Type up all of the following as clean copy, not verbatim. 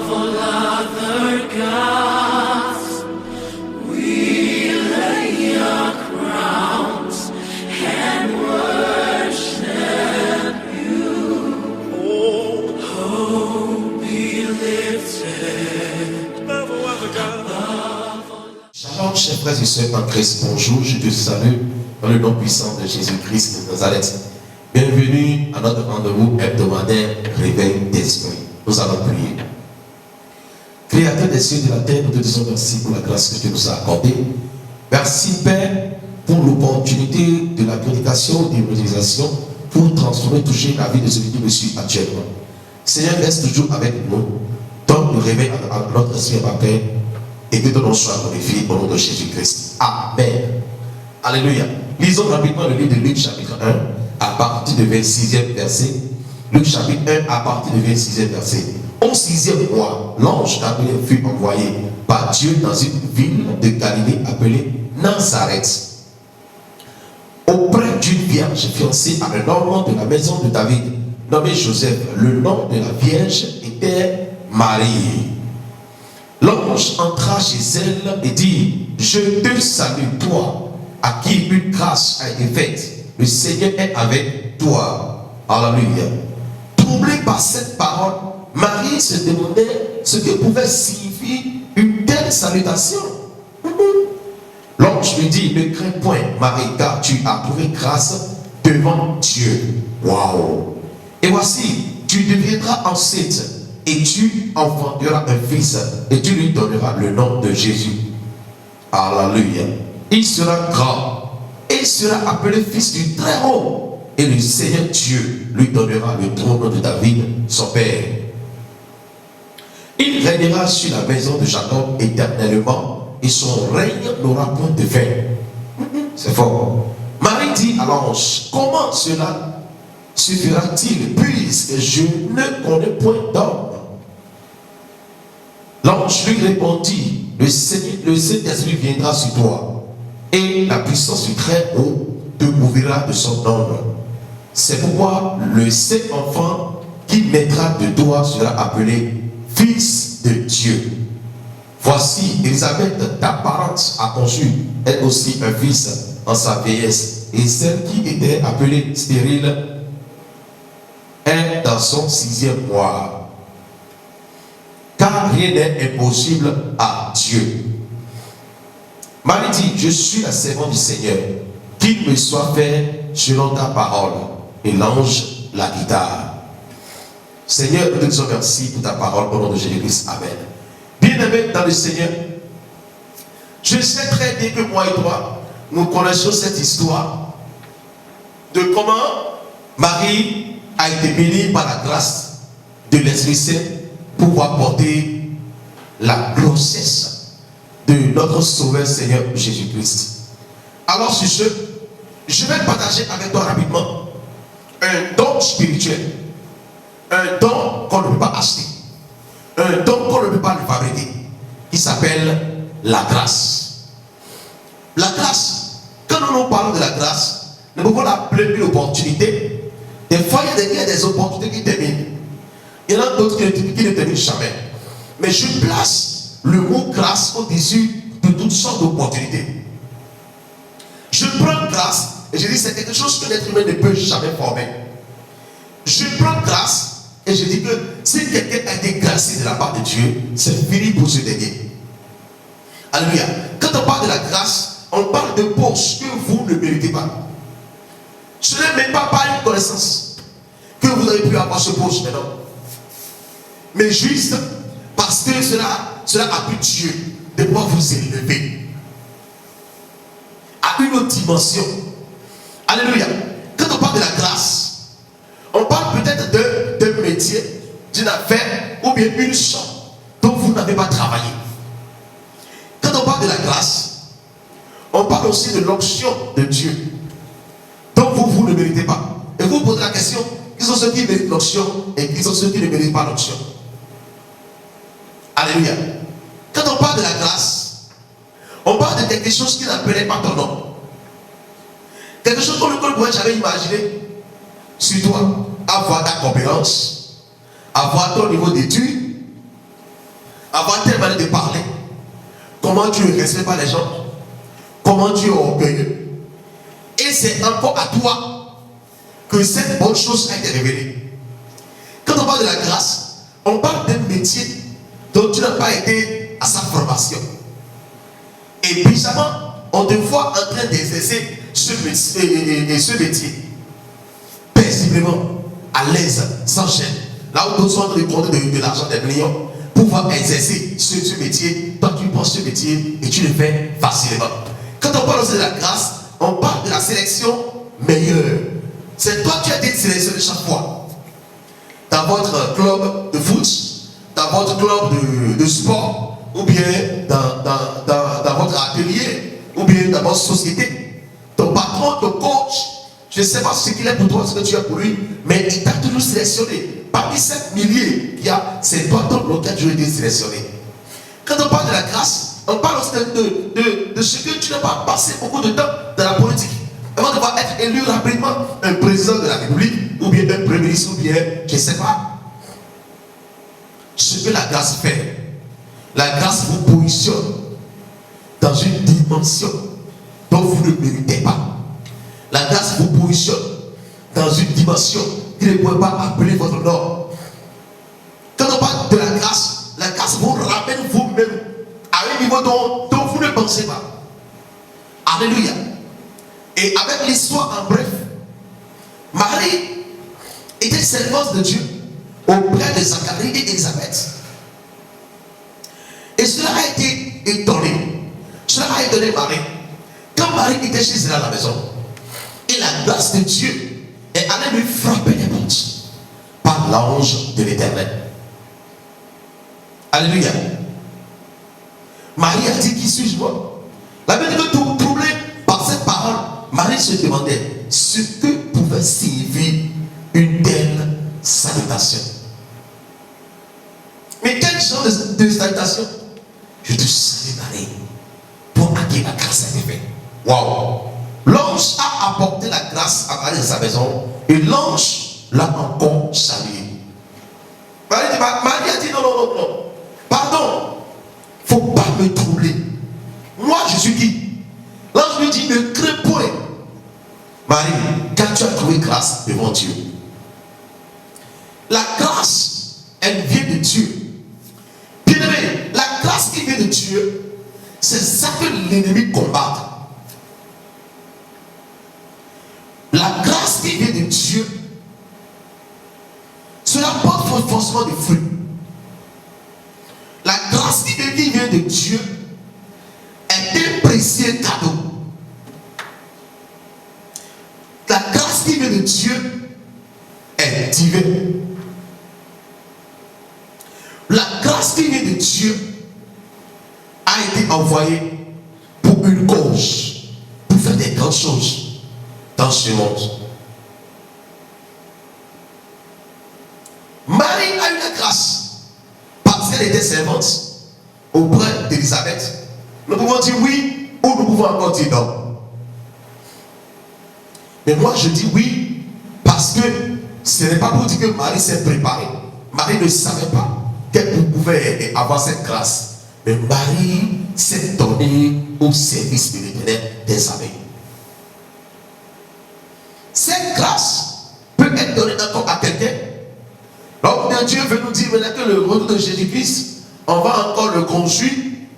all other gods. We lay our crowns and worship you. Oh, be lifted above all other gods. Shalom, chers frères et sœurs en Christ, bonjour, je te salue dans le nom puissant de Jésus-Christ de Nazareth. Bienvenue à notre rendez-vous hebdomadaire Réveil d'Esprit. Nous allons prier. Créateur des cieux et de la terre, nous te disons merci pour la grâce que tu nous as accordée. Merci Père pour l'opportunité de la prédication, de l'évangélisation pour transformer, toucher la vie de celui qui me suit actuellement. Seigneur, reste toujours avec nous. Donne le réveil à notre esprit, ma Père, et que ton nom soit glorifié au nom de Jésus-Christ. Amen. Alléluia. Lisons rapidement le livre de Luc chapitre 1 à partir du 26e verset. Luc chapitre 1 à partir du 26e verset. Au 6e mois, l'ange Gabriel fut envoyé par Dieu dans une ville de Galilée appelée Nazareth, auprès d'une vierge fiancée à un homme de la maison de David, nommé Joseph. Le nom de la vierge était Marie. L'ange entra chez elle et dit: Je te salue, toi à qui une grâce a été faite. Le Seigneur est avec toi. Alléluia. Troublée par cette parole, Marie se demandait ce que pouvait signifier une telle salutation. L'ange lui dit: Ne crains point, Marie, car tu as trouvé grâce devant Dieu. Waouh! Et voici, tu deviendras enceinte et tu enfanteras un fils et tu lui donneras le nom de Jésus. Alléluia. Il sera grand et il sera appelé fils du Très-Haut, et le Seigneur Dieu lui donnera le trône de David, son père. Il régnera sur la maison de Jacob éternellement, et son règne n'aura point de fin. C'est fort. Marie dit à l'ange: Comment cela se fera-t-il, puisque je ne connais point d'homme? L'ange lui répondit: Le Saint-Esprit viendra sur toi, et la puissance du Très-Haut te couvrira de son ombre. C'est pourquoi le Saint-Enfant qui naîtra de toi sera appelé Fils de Dieu. Voici, Élisabeth, ta parente, a conçu elle aussi un fils en sa vieillesse, et celle qui était appelée stérile est dans son 6e mois. Car rien n'est impossible à Dieu. Marie dit: Je suis la servante du Seigneur, qu'il me soit fait selon ta parole. Et l'ange la quitta. Seigneur, nous te disons merci pour ta parole au nom de Jésus-Christ. Amen. Bien-aimés dans le Seigneur, je sais très bien que moi et toi, nous connaissons cette histoire de comment Marie a été bénie par la grâce de l'Esprit Saint pour pouvoir porter la grossesse de notre Sauveur Seigneur Jésus-Christ. Alors sur ce, je vais partager avec toi rapidement un don spirituel, un don qu'on ne peut pas acheter, un don qu'on ne peut pas le fabriquer, qui s'appelle la grâce. La grâce, quand nous parlons de la grâce, nous pouvons l'appeler une opportunité. Des fois, il y a des opportunités qui terminent. Il y en a d'autres qui ne terminent jamais. Mais je place le mot grâce au-dessus de toutes sortes d'opportunités. Je prends grâce et je dis: c'est quelque chose que l'être humain ne peut jamais former. Je prends grâce et je dis que si quelqu'un a été gracié de la part de Dieu, c'est fini pour ce dernier. Alléluia. Quand on parle de la grâce, on parle de poches que vous ne méritez pas. Ce n'est même pas par une connaissance que vous avez pu avoir ce poche maintenant, mais juste parce que cela a pu Dieu de pouvoir vous élever à une autre dimension. Alléluia. Quand on parle de la grâce, on parle peut-être d'un métier, d'une affaire ou bien une chose dont vous n'avez pas travaillé. Quand on parle de la grâce, on parle aussi de l'onction de Dieu dont vous ne méritez pas. Et vous posez la question: qui sont ceux qui méritent l'onction et qui sont ceux qui ne méritent pas l'onction? Alléluia. Quand on parle de la grâce, on parle de quelque chose qui n'appelait pas ton nom. Quelque chose qu'on ne pourrait jamais imaginer sur toi. Avoir ta compétence, avoir ton niveau d'études, avoir telle manière de parler, comment tu ne respectes pas les gens, comment tu es orgueilleux. Et c'est encore à toi que cette bonne chose a été révélée. Quand on parle de la grâce, on parle d'un métier dont tu n'as pas été à sa formation. Et bizarrement, on te voit en train d'exercer ce métier paisiblement, à l'aise, sans chaîne. Là où d'autres sont en train de compter de l'argent, des millions, pour pouvoir exercer ce métier. Toi, tu prends ce métier et tu le fais facilement. Quand on parle aussi de la grâce, on parle de la sélection meilleure. C'est toi qui as été sélectionné chaque fois. Dans votre club de foot, dans votre club de sport, ou bien dans votre atelier, ou bien dans votre société. Ton patron, ton coach, je ne sais pas ce qu'il est pour toi, ce que tu as pour lui, mais il t'a toujours sélectionné. Parmi 7 milliers qu'il y a, c'est toi ton nom qui a toujours été sélectionné. Quand on parle de la grâce, on parle aussi de ce que tu n'as pas passé beaucoup de temps dans la politique. Avant de pouvoir être élu rapidement un président de la République, ou bien un premier ministre, ou bien, je ne sais pas. Ce que la grâce fait, la grâce vous positionne dans une dimension dont vous ne méritez pas. La grâce vous positionne dans une dimension qui ne pouvez pas appeler votre nom. Quand on parle de la grâce vous ramène vous-même à un niveau dont vous ne pensez pas. Alléluia. Et avec l'histoire en bref, Marie était servante de Dieu auprès de Zacharie et d'Élisabeth. Et cela a été étonné. Cela a étonné Marie. Quand Marie était chez elle à la maison, et la grâce de Dieu est allée lui frapper les portes par l'ange de l'Éternel. Alléluia. Marie a dit, qui suis-je moi? La Bible dit que troublée par cette parole, Marie se demandait ce que pouvait signifier une telle salutation. Mais quel genre de salutation? Je te salue Marie, pour à qui la grâce a été faite. Waouh! L'ange a apporté la grâce à Marie dans sa maison et l'ange l'a encore salué. Marie a dit non. Pardon, il ne faut pas me troubler. Moi je suis qui? L'ange lui dit ne crains point. Marie, quand tu as trouvé grâce devant Dieu, la grâce, elle vient de Dieu. Bien-aimé, la grâce qui vient de Dieu, c'est ça que l'ennemi combat. La grâce qui vient de Dieu, cela porte forcément des fruits. La grâce qui vient de Dieu est un précieux cadeau. La grâce qui vient de Dieu est divine. La grâce qui vient de Dieu a été envoyée pour une cause, pour faire des grandes choses dans ce monde. Marie a eu la grâce parce qu'elle était servante auprès d'Élisabeth. Nous pouvons dire oui ou nous pouvons encore dire non. Mais moi je dis oui parce que ce n'est pas pour dire que Marie s'est préparée. Marie ne savait pas qu'elle pouvait avoir cette grâce. Mais Marie s'est donnée au service de l'Éternel des armées. Cette grâce peut être donnée encore à quelqu'un. Donc Dieu veut nous dire maintenant que le retour de Jésus-Christ, on va encore le conduire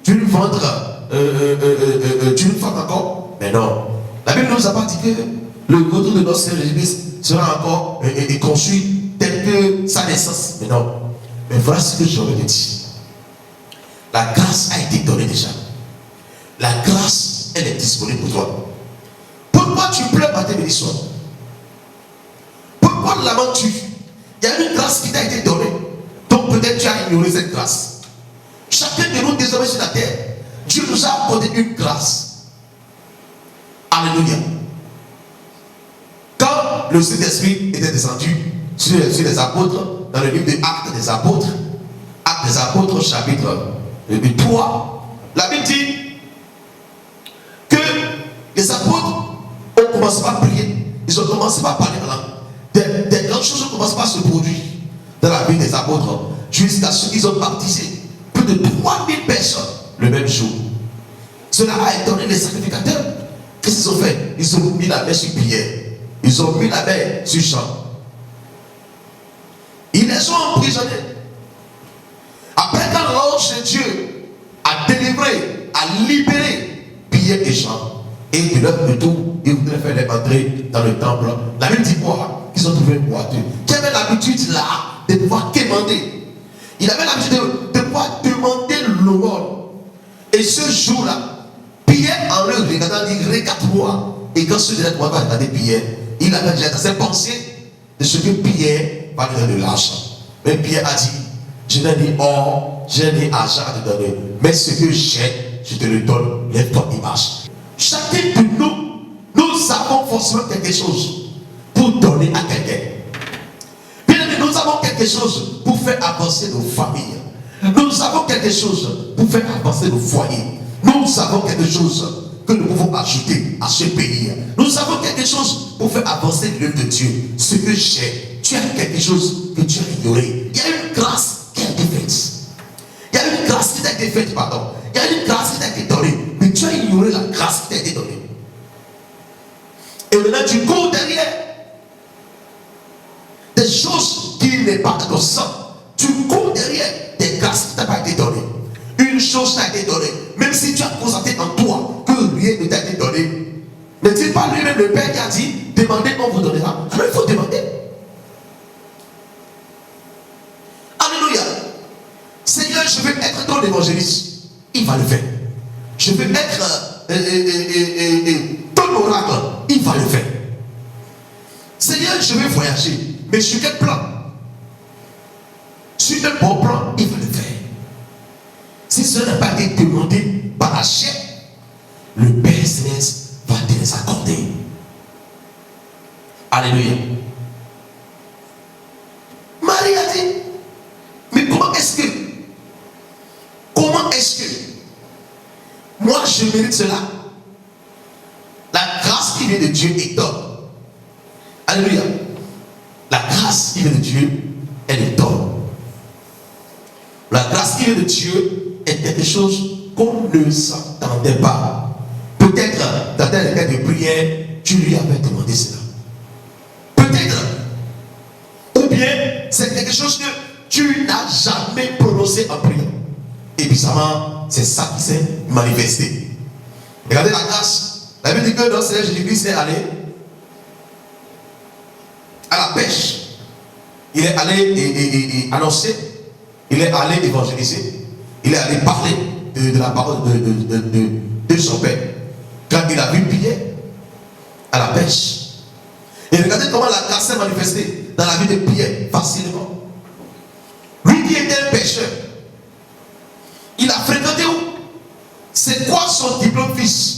d'une femme encore. Mais non. La Bible ne nous a pas dit que le retour de notre Seigneur Jésus-Christ sera encore construit tel que sa naissance. Mais non. Mais voilà ce que j'aurais dit. La grâce a été donnée déjà. La grâce, elle est disponible pour toi. Pourquoi tu pleures par tes bénédictions? Pourquoi lamentes-tu? Il y a une grâce qui t'a été donnée. Donc peut-être tu as ignoré cette grâce. Chacun de nous désormais sur la terre, Dieu nous a accordé une grâce. Alléluia. Quand le Saint-Esprit était descendu sur les apôtres, dans le livre des Actes des Apôtres, chapitre 3, la Bible dit que les apôtres ont commencé à prier. Ils ont commencé à parler en langue. Des grandes choses ont commencé à se produire dans la vie des apôtres jusqu'à ce qu'ils ont baptisé plus de 3000 personnes le même jour. Cela a étonné les sacrificateurs. Qu'est-ce qu'ils ont fait? Ils ont mis la main sur Pierre. Ils ont mis la main sur Jean. Ils les ont emprisonnés. Après quand l'ange de Dieu a délivré, a libéré Pierre et Jean, et de leur retour, ils voudraient faire les entrer dans le temple. La Bible dit quoi? Qu'ils ont trouvé un boiteux qui avait l'habitude là de pouvoir quémander. Il avait l'habitude de pouvoir demander l'aumône. Et ce jour-là, Pierre en le regardant dit regarde-moi. Et quand ce gars va regarder Pierre, il avait déjà dans ses pensées de ce que Pierre va lui donner de l'argent. Mais Pierre a dit, je n'ai ni or, je n'ai ni argent à te donner. Mais ce que j'ai, je te le donne. Lève-toi et marche. Chacun de nous avons forcément quelque chose pour donner à quelqu'un. Bien aimé, nous avons quelque chose pour faire avancer nos familles. Nous avons quelque chose pour faire avancer nos foyers. Nous avons quelque chose que nous pouvons ajouter à ce pays. Nous avons quelque chose pour faire avancer l'œuvre de Dieu. Ce que j'ai, tu as quelque chose que tu as ignoré. Il y a une grâce qui a été faite. Il y a une grâce qui t'a été faite, pardon. Il y a une grâce qui t'a été donnée. Mais tu as ignoré la grâce qui t'a été donnée. Et maintenant tu cours derrière des choses qui n'est pas dans ton sang. Tu cours derrière des grâces qui ne t'ont pas été données. Une chose t'a été donnée. Même si tu as constaté en toi que rien ne t'a été donné. N'est-il pas lui-même le Père qui a dit, demandez, on vous donnera. Alors il faut demander. Alléluia. Seigneur, je veux être ton évangéliste. Il va le faire. Je veux être ton oracle. Il va le faire. Seigneur, je veux voyager. Mais sur quel plan? Sur un bon plan, il va le faire. Si cela n'a pas été demandé par la chair, le Père Céleste va te les accorder. Alléluia. Marie a dit, mais comment est-ce que moi je mérite cela? La grâce qui vient de Dieu est donne. Alléluia. La grâce qui vient de Dieu, elle est donne. La grâce qui vient de Dieu est quelque chose qu'on ne s'attendait pas. Peut-être dans un cas de prière, tu lui avais demandé cela. Peut-être. Ou bien, c'est quelque chose que tu n'as jamais prononcé en prière. Et bizarrement, c'est ça qui s'est manifesté. Regardez la grâce. La Bible dit que dans Seigneur Jésus-Christ est allé à la pêche. Il est allé annoncer. Il est allé évangéliser. Il est allé parler de la parole de son Père. Quand il a vu Pierre à la pêche. Et regardez comment la grâce s'est manifestée dans la vie de Pierre facilement. Lui qui était un pêcheur. Il a fréquenté où? C'est quoi son diplôme, fils?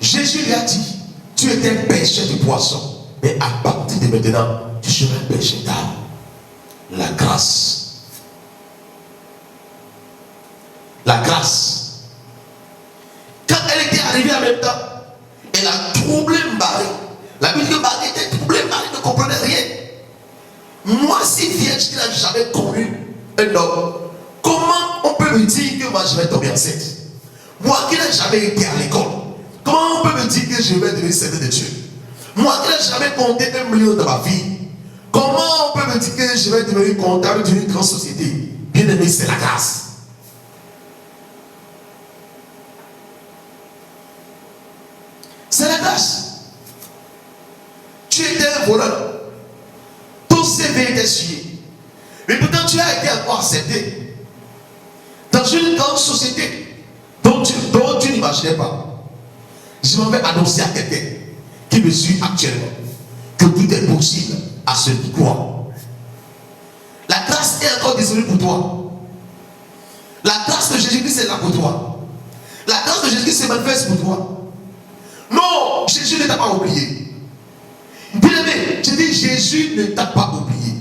Jésus lui a dit, tu étais un pêcheur de poissons. Mais à partir de maintenant, tu seras un pêcheur d'âme. La grâce. La grâce. Quand elle était arrivée en même temps, elle a troublé Marie. La Bible dit que Marie était troublée, Marie ne comprenait rien. Moi, si vierge qui n'a jamais connu un homme, comment on peut me dire que moi je vais tomber enceinte? Moi qui n'ai jamais été à l'école, comment on peut me dire que je vais devenir serviteur de Dieu? Moi qui n'ai jamais compté 1 million dans ma vie, comment on peut me dire que je vais devenir comptable d'une grande société? Bien aimé, c'est la grâce. C'est la grâce. Tu étais un voleur. Ton CV était scié. Mais pourtant tu as été encore accepté dans une grande société dont tu n'imaginais pas. Je m'en vais annoncer à quelqu'un qui me suit actuellement que tout est possible à celui qui croit. La grâce est encore disponible pour toi. La grâce de Jésus-Christ est là pour toi. La grâce de Jésus-Christ se manifeste pour toi. Non, Jésus ne t'a pas oublié. Bien aimé, je dis Jésus ne t'a pas oublié.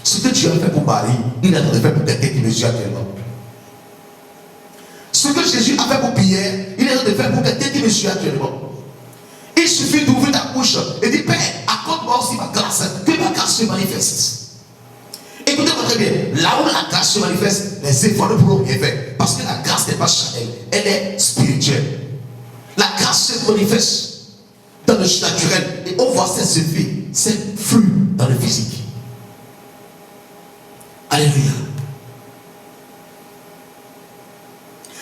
Ce que tu as fait pour Marie, il est en train de faire pour quelqu'un qui me suit actuellement. Ce que Jésus a fait pour Pierre, il est en train de faire pour quelqu'un qui me suit actuellement. Il suffit d'ouvrir ta bouche et dire, Père, accorde-moi aussi ma grâce, que ma grâce se manifeste. Et Écoutez-moi très bien. Là où la grâce se manifeste, les efforts ne pourront rien faire. Parce que la grâce n'est pas charnelle, elle est spirituelle. La grâce se manifeste dans le naturel. Et on voit ces effets, ces flux dans le physique. Alléluia.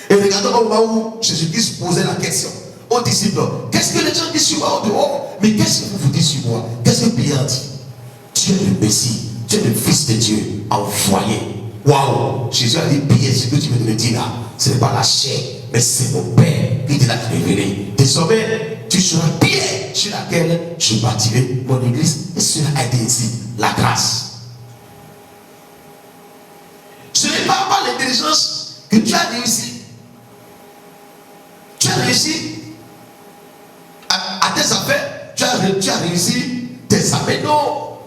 Et regardons au moment où Jésus-Christ posait la question aux disciples. Qu'est-ce que les gens disent sur moi au dehors? Mais qu'est-ce que vous dites sur moi? Qu'est-ce que Pierre dit? Tu es le Messie, tu es le Fils de Dieu envoyé. Waouh! Jésus a dit, Pierre, ce que tu veux me dire là, ce n'est pas la chair, mais c'est mon Père qui te l'a révélé. Désormais, tu seras Pierre sur laquelle je bâtirai mon église. Et cela a été ici, la grâce. Ce n'est pas par l'intelligence que tu as réussi. Tu as réussi à tes affaires, tu as réussi tes examens, non.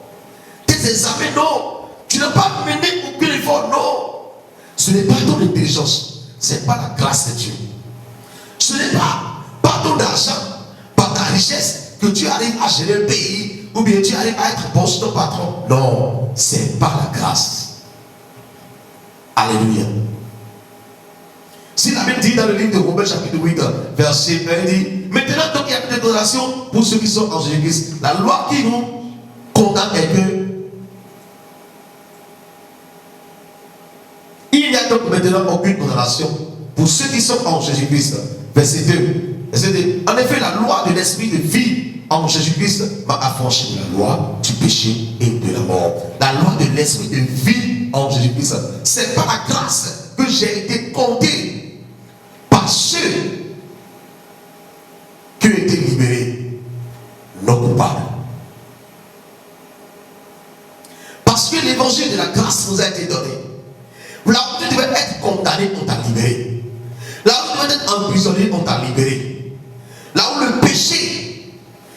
Tes examens, non. Tu n'as pas mené aucun effort, non. Ce n'est pas ton intelligence, ce n'est pas la grâce de Dieu. Ce n'est pas par ton argent, par ta richesse que tu arrives à gérer un pays ou bien tu arrives à être boss, ton patron. Non, c'est par la grâce. Alléluia. Si la Bible dit dans le livre de Romains chapitre 8, verset 1, il dit, maintenant donc il y a une déclaration pour ceux qui sont en Jésus-Christ. La loi qui nous condamne est que il n'y a donc maintenant aucune condamnation pour ceux qui sont en Jésus-Christ. Verset 2. Verset 2. En effet, la loi de l'esprit de vie en Jésus-Christ m'a affranchi de la loi du péché et de la mort. La loi de l'esprit de vie en Jésus-Christ. C'est par la grâce que j'ai été compté par ceux qui ont été libérés, non coupables. Parce que l'évangile de la grâce nous a été donné. Là où tu devais être condamné, on t'a libéré. Là où tu devais être emprisonné, on t'a libéré. Là où le péché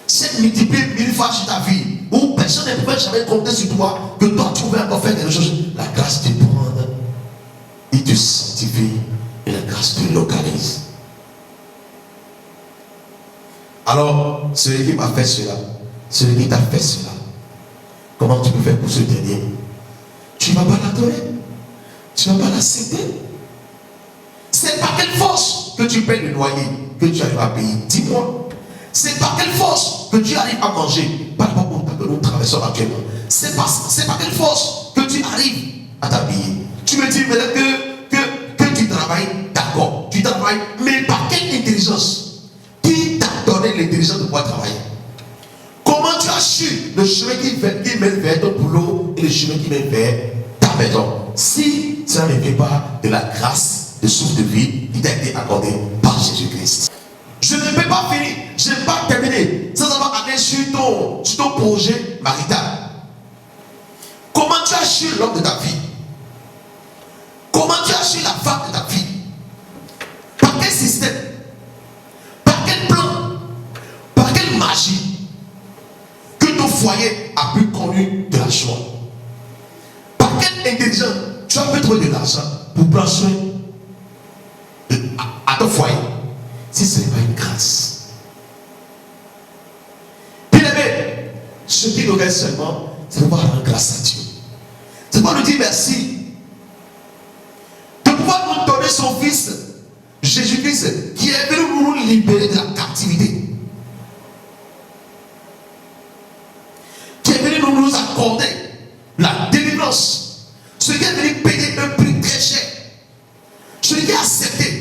s'est multiplié 1000 fois sur ta vie, où personne ne pouvait jamais compter sur toi, que toi tu pouvais encore faire quelque chose, la grâce te prend, il te sanctifie et la grâce te localise. Alors, celui qui m'a fait cela, celui qui t'a fait cela, comment tu peux faire pour ce dernier? Tu ne vas pas l'adorer, tu ne vas pas l'accepter. C'est par quelle force que tu payes le loyer, que tu arrives à payer? Dis-moi. C'est par quelle force que tu arrives à manger par rapport au temps que nous traversons actuellement? C'est par quelle force que tu arrives à t'habiller? Tu me dis peut-être que tu travailles, d'accord, tu travailles, mais par quelle intelligence? Qui t'a donné l'intelligence de pouvoir travailler? Comment tu as su le chemin qui mène vers ton boulot et le chemin qui mène vers ta maison? Si ça ne vient pas de la grâce de souffle de vie qui t'a été accordée par Jésus-Christ. Je ne peux pas finir, je ne vais pas terminer sans avoir allé sur ton projet marital. Comment tu as su l'homme de ta vie? Comment tu as su la femme de ta vie? Par quel système? Par quel plan? Par quelle magie que ton foyer a pu connu de la joie? Par quelle intelligence tu as pu trouver de l'argent pour prendre soin à ton foyer? Si ce n'est pas une grâce. Bien aimé, ce qui nous reste seulement, c'est de pouvoir rendre grâce à Dieu. C'est de pouvoir nous dire merci. De pouvoir nous donner son Fils, Jésus-Christ, qui est venu nous libérer de la captivité. Qui est venu nous accorder la délivrance. Celui qui est venu payer un prix très cher. Celui qui a accepté.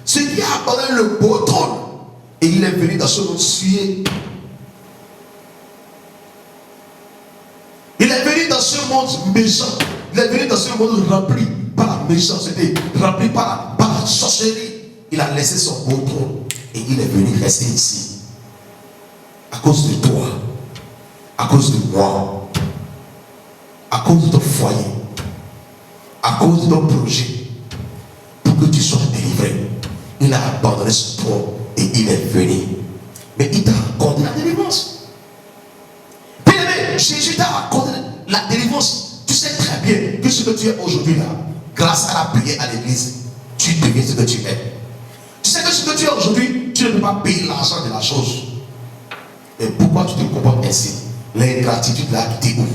Celui qui a abandonné le beau trône. Et il est venu dans ce monde suer. Il est venu dans ce monde méchant. Il est venu dans ce monde rempli par la méchanceté, rempli par la sorcellerie. Il a laissé son beau trône. Et il est venu rester ici. À cause de toi. À cause de moi. À cause de ton foyer. À cause de ton projet. Pour que tu sois délivré. Il a abandonné son trône et il est venu. Mais il t'a accordé la délivrance. Bien aimé, Jésus t'a accordé la délivrance. Tu sais très bien que ce que tu es aujourd'hui là, grâce à la prière à l'église, tu deviens ce que tu es. Tu sais que ce que tu es aujourd'hui, tu ne peux pas payer l'argent de la chose. Et pourquoi tu te comportes ainsi? L'ingratitude là qui t'ouvre.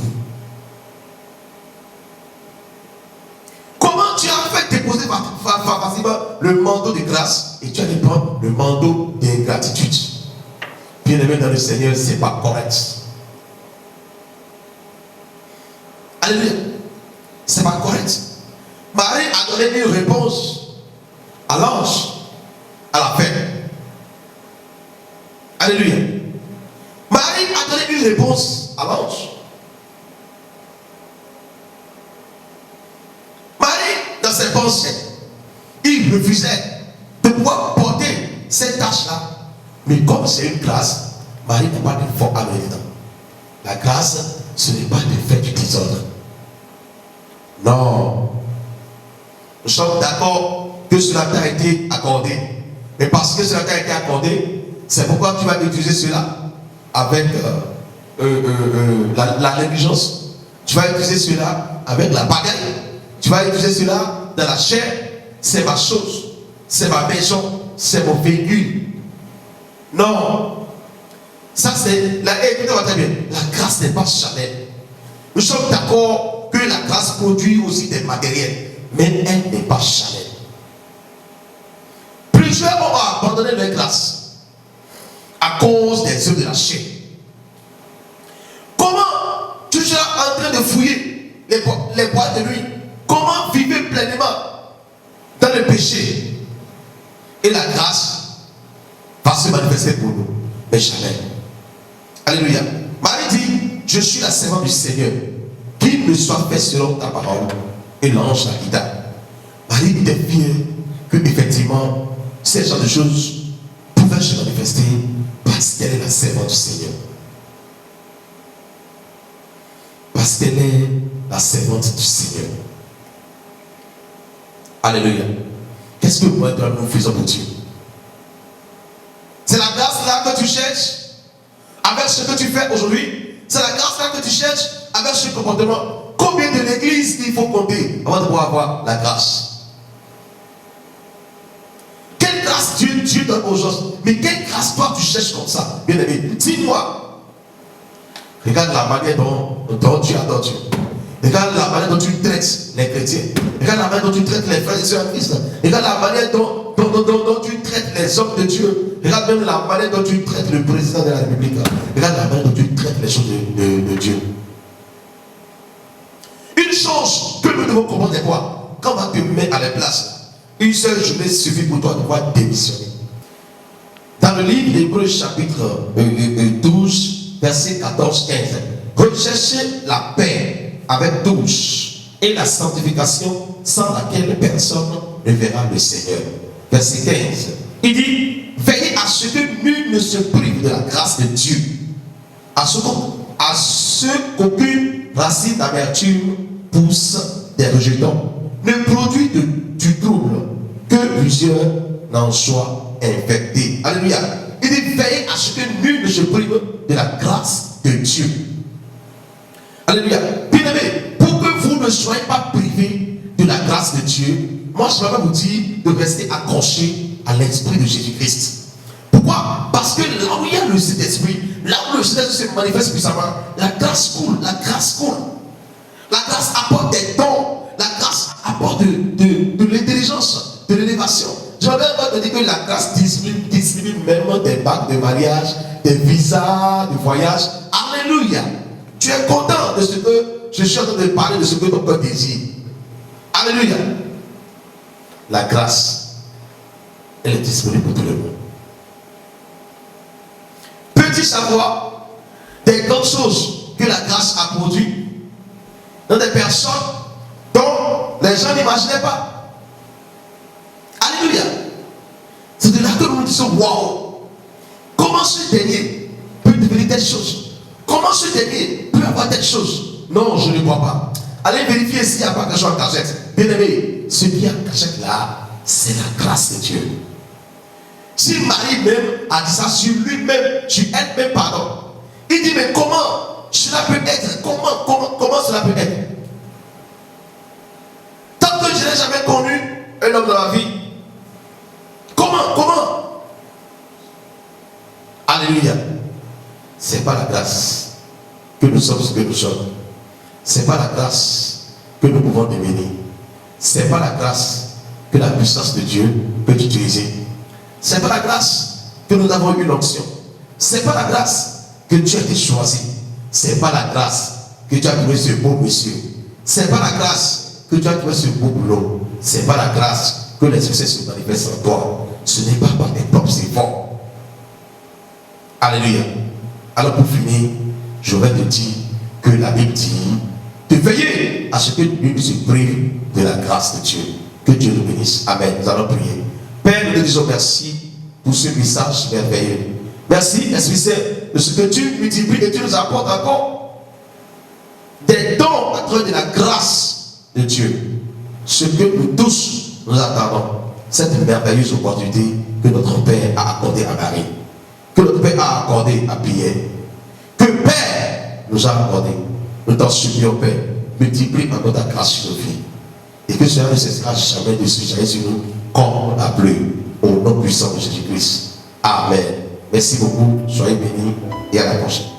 effectivement le manteau de grâce et tu allais prendre le manteau d'ingratitude. Bien-aimé dans le Seigneur, c'est pas correct. Alléluia. C'est pas correct. Marie a donné une réponse à l'ange à la fin. Alléluia. Marie a donné une réponse à l'ange. Marie, dans ses pensées, il refusait de pouvoir porter cette tâche-là. Mais comme c'est une grâce, Marie n'a pas d'effort à mener dedans. La grâce, ce n'est pas de faire du désordre. Non. Nous sommes d'accord que cela t'a été accordé. Mais parce que cela t'a été accordé, c'est pourquoi tu vas utiliser cela avec la négligence. Tu vas utiliser cela avec la bagaille. Tu vas utiliser cela dans la chair. C'est ma chose, c'est ma maison, c'est mon véhicule. Non. Ça c'est écoutez-moi très bien. La grâce n'est pas charnelle. Nous sommes d'accord que la grâce produit aussi des matériels, mais elle n'est pas charnelle. Plusieurs ont abandonné leur grâce à cause des œuvres de la chair. Comment tu seras en train de fouiller les boîtes de nuit? Comment vivre pleinement dans le péché? Et la grâce va se manifester pour nous, mais jamais. Alléluia. Marie dit, je suis la servante du Seigneur, qu'il me soit fait selon ta parole. Et l'ange la quitta. Marie était fière que effectivement ces genres de choses pouvaient se manifester parce qu'elle est la servante du Seigneur. Parce qu'elle est la servante du Seigneur. Alléluia. Qu'est-ce que moi et toi nous faisons pour Dieu? C'est la grâce là que tu cherches avec ce que tu fais aujourd'hui. C'est la grâce là que tu cherches avec ce comportement. Combien de l'église il faut compter avant de pouvoir avoir la grâce? Quelle grâce Dieu donne aux gens? Mais quelle grâce toi tu cherches comme ça? Bien aimé, dis-moi. Regarde la manière dont tu adores Dieu. Regarde la manière dont tu traites les chrétiens. Regarde la manière dont tu traites les frères et sœurs en Christ. Regarde la manière dont tu traites les hommes de Dieu. Regarde même la manière dont tu traites le président de la République. Regarde la manière dont tu traites les choses de Dieu. Une chose que nous devons comprendre est quoi? Quand on te met à la place, une seule journée suffit pour toi de pouvoir démissionner. Dans le livre d'Hébreux chapitre 12, verset 14-15, recherchez la paix avec tous et la sanctification sans laquelle personne ne verra le Seigneur. Verset 15. Il dit, veillez à ce que nul ne se prive de la grâce de Dieu, à ce qu'aucune racine d'amertume pousse des rejetons, ne produit du trouble, que plusieurs n'en soient infectés. Alléluia. Il dit, veillez à ce que nul ne se prive de la grâce de Dieu. Alléluia. Bien-aimés, pour que vous ne soyez pas privés de la grâce de Dieu, moi je vais vous dire de rester accroché à l'esprit de Jésus-Christ. Pourquoi? Parce que là où il y a le Saint-Esprit, là où le Saint-Esprit se manifeste puissamment, la grâce coule, la grâce coule. La grâce apporte des dons, la grâce apporte de l'intelligence, de l'élévation. Je vais te dire que la grâce distribue même des bacs de mariage, des visas de voyage. Alléluia. Tu es content de ce que je suis en train de parler, de ce que ton cœur désire. Alléluia. La grâce, elle est disponible pour tout le monde. Peux-tu savoir des grandes choses que la grâce a produit dans des personnes dont les gens n'imaginaient pas? Alléluia. C'est de là que nous nous disons, waouh, comment ce dernier peut devenir telle chose? Comment ce dernier peut avoir telle chose? Non, je ne crois pas. Allez vérifier s'il n'y a pas quelque chose en cachette. Bien aimé, ce qui est en cachette là, c'est la grâce de Dieu. Si Marie même a dit ça sur lui-même, sur elle-même, pardon, il dit, mais comment cela peut être? Comment cela peut être? Tant que je n'ai jamais connu un homme dans la vie, comment? Alléluia. C'est pas la grâce que nous sommes ce que nous sommes. C'est pas la grâce que nous pouvons devenir. C'est pas la grâce que la puissance de Dieu peut t'utiliser. C'est pas la grâce que nous avons eu l'onction. C'est pas la grâce que tu as été choisi. C'est pas la grâce que tu as trouvé ce beau monsieur. C'est pas la grâce que tu as trouvé ce beau boulot. C'est pas la grâce que les succès se manifestent en toi. Ce n'est pas par tes propres efforts. Alléluia. Alors pour finir, je vais te dire que la Bible dit de veiller à ce que nul ne se prive de la grâce de Dieu. Que Dieu nous bénisse. Amen. Nous allons prier. Père, nous te disons merci pour ce message merveilleux. Merci, Esprit Saint, de ce que tu multiplies et tu nous apportes encore des dons à travers de la grâce de Dieu. Ce que nous tous nous attendons, cette merveilleuse opportunité que notre Père a accordée à Marie, que notre Père a accordée à Pierre, que Père nous a accordé. Nous t'en supplions, Père, multiplie encore ta grâce sur nos vies. Et que cela ne cessera jamais de se charger sur nous comme on a plu. Au nom puissant de Jésus-Christ. Amen. Merci beaucoup. Soyez bénis et à la prochaine.